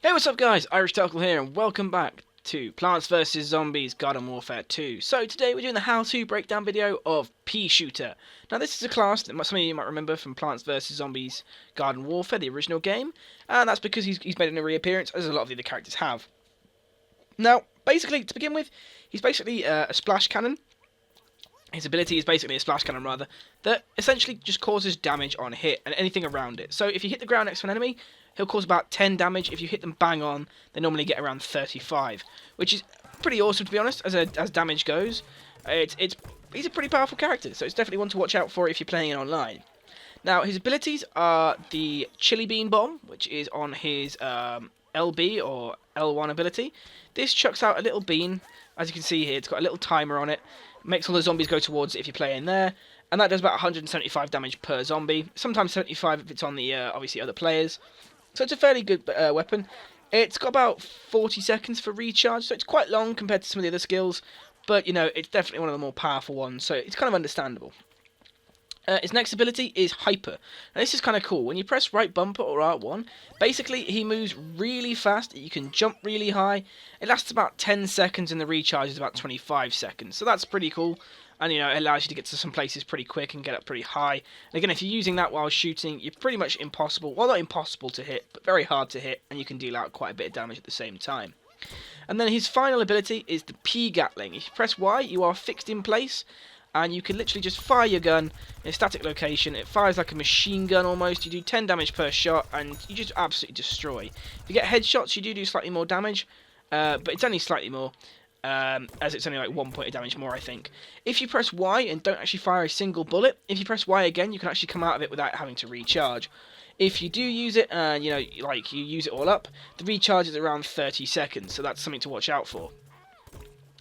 Hey, what's up guys? Irish Telkle here and welcome back to Plants vs Zombies Garden Warfare 2. So today we're doing the how-to breakdown video of Peashooter. Now this is a class that some of you might remember from Plants vs Zombies Garden Warfare, the original game, and that's because he's made a reappearance, as a lot of the other characters have. Now, basically, to begin with, he's basically a splash cannon. His ability is basically a splash cannon, rather, that essentially just causes damage on hit and anything around it. So if you hit the ground next to an enemy, he'll cause about 10 damage. If you hit them bang on, they normally get around 35, which is pretty awesome, to be honest, as damage goes. He's a pretty powerful character, so it's definitely one to watch out for if you're playing it online. Now, his abilities are the Chili Bean Bomb, which is on his LB or L1 ability. This chucks out a little bean. As you can see here, it's got a little timer on it. Makes all the zombies go towards it if you play in there, and that does about 175 damage per zombie. Sometimes 75 if it's on the obviously other players. So it's a fairly good weapon. It's got about 40 seconds for recharge, so it's quite long compared to some of the other skills. But you know, it's definitely one of the more powerful ones, so it's kind of understandable. His next ability is Hyper. Now this is kind of cool. When you press right bumper or R1, basically he moves really fast. You can jump really high. It lasts about 10 seconds and the recharge is about 25 seconds. So that's pretty cool. And you know, it allows you to get to some places pretty quick and get up pretty high. And again, if you're using that while shooting, you're pretty much impossible. Well, not impossible to hit, but very hard to hit. And you can deal out quite a bit of damage at the same time. And then his final ability is the P-Gatling. If you press Y, you are fixed in place. And you can literally just fire your gun in a static location. It fires like a machine gun almost. You do 10 damage per shot, and you just absolutely destroy. If you get headshots, you do slightly more damage, but it's only slightly more, as it's only like 1 point of damage more, I think. If you press Y and don't actually fire a single bullet, if you press Y again, you can actually come out of it without having to recharge. If you do use it, and you know, like you use it all up, the recharge is around 30 seconds, so that's something to watch out for.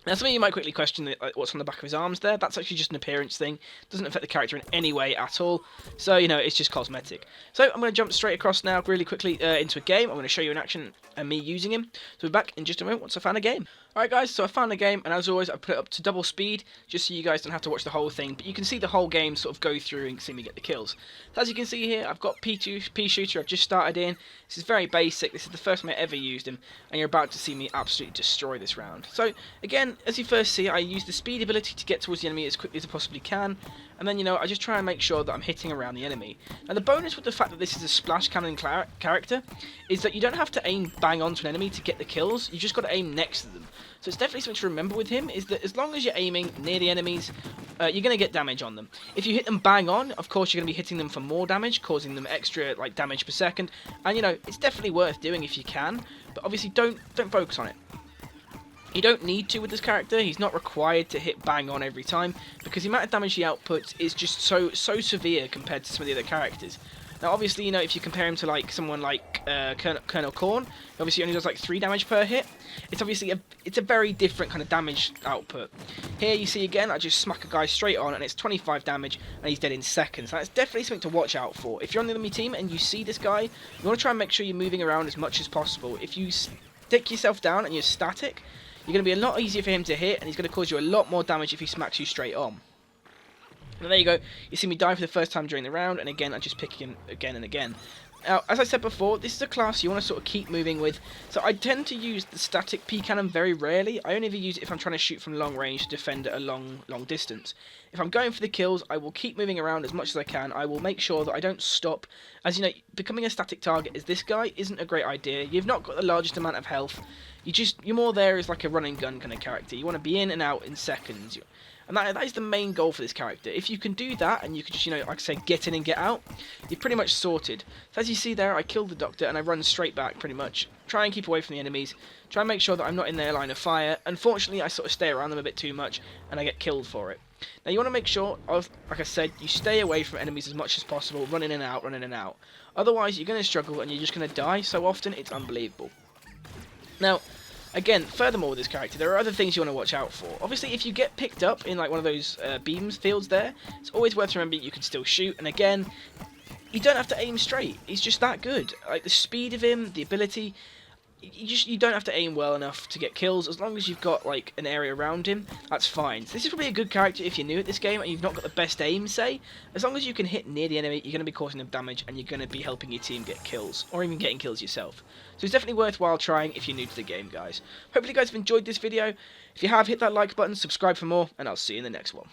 Now, some of you might quickly question what's on the back of his arms there. That's actually just an appearance thing. Doesn't affect the character in any way at all. So, you know, it's just cosmetic. So, I'm going to jump straight across now really quickly into a game. I'm going to show you in action and me using him. So, we'll be back in just a moment once I found a game. Alright guys, so I found a game, and as always I put it up to double speed, just so you guys don't have to watch the whole thing, but you can see the whole game sort of go through and see me get the kills. So as you can see here, I've got Peashooter, I've just started in. This is very basic, this is the first time I ever used him, and you're about to see me absolutely destroy this round. So again, as you first see, I use the speed ability to get towards the enemy as quickly as I possibly can, and then, you know, I just try and make sure that I'm hitting around the enemy. Now the bonus with the fact that this is a splash cannon character is that you don't have to aim bang onto an enemy to get the kills, you just got to aim next to them. So it's definitely something to remember with him, is that as long as you're aiming near the enemies, you're going to get damage on them. If you hit them bang on, of course you're going to be hitting them for more damage, causing them extra like damage per second. And you know, it's definitely worth doing if you can, but obviously don't focus on it. You don't need to with this character. He's not required to hit bang on every time, because the amount of damage he outputs is just so severe compared to some of the other characters. Now, obviously, you know, if you compare him to like someone like Kernal Corn, he obviously only does like 3 damage per hit. It's obviously it's a very different kind of damage output. Here you see again, I just smack a guy straight on, and it's 25 damage, and he's dead in seconds. That's definitely something to watch out for. If you're on the enemy team and you see this guy, you want to try and make sure you're moving around as much as possible. If you stick yourself down and you're static, you're going to be a lot easier for him to hit, and he's going to cause you a lot more damage if he smacks you straight on. And there you go, you see me die for the first time during the round, and again I just pick him again and again. Now, as I said before, this is a class you want to sort of keep moving with, so I tend to use the static P-cannon very rarely. I only ever use it if I'm trying to shoot from long range to defend at a long distance. If I'm going for the kills, I will keep moving around as much as I can. I will make sure that I don't stop. As you know, becoming a static target as this guy isn't a great idea. You've not got the largest amount of health. You're more there as like a running gun kind of character. You want to be in and out in seconds. And that is the main goal for this character. If you can do that, and you can just, you know, like I say, get in and get out, you're pretty much sorted. So as you see there, I killed the doctor, and I run straight back, pretty much. Try and keep away from the enemies. Try and make sure that I'm not in their line of fire. Unfortunately, I sort of stay around them a bit too much, and I get killed for it. Now, you want to make sure, like I said, you stay away from enemies as much as possible, run in and out, run in and out. Otherwise, you're going to struggle, and you're just going to die so often, it's unbelievable. Now, again, furthermore with this character, there are other things you want to watch out for. Obviously, if you get picked up in like one of those beams fields there, it's always worth remembering you can still shoot. And again, you don't have to aim straight. He's just that good. Like the speed of him, the ability. you don't have to aim well enough to get kills. As long as you've got like an area around him, that's fine. So this is probably a good character if you're new at this game and you've not got the best aim, say. As long as you can hit near the enemy, you're going to be causing them damage and you're going to be helping your team get kills, or even getting kills yourself. So it's definitely worthwhile trying if you're new to the game, guys. Hopefully you guys have enjoyed this video. If you have, hit that like button, subscribe for more, and I'll see you in the next one.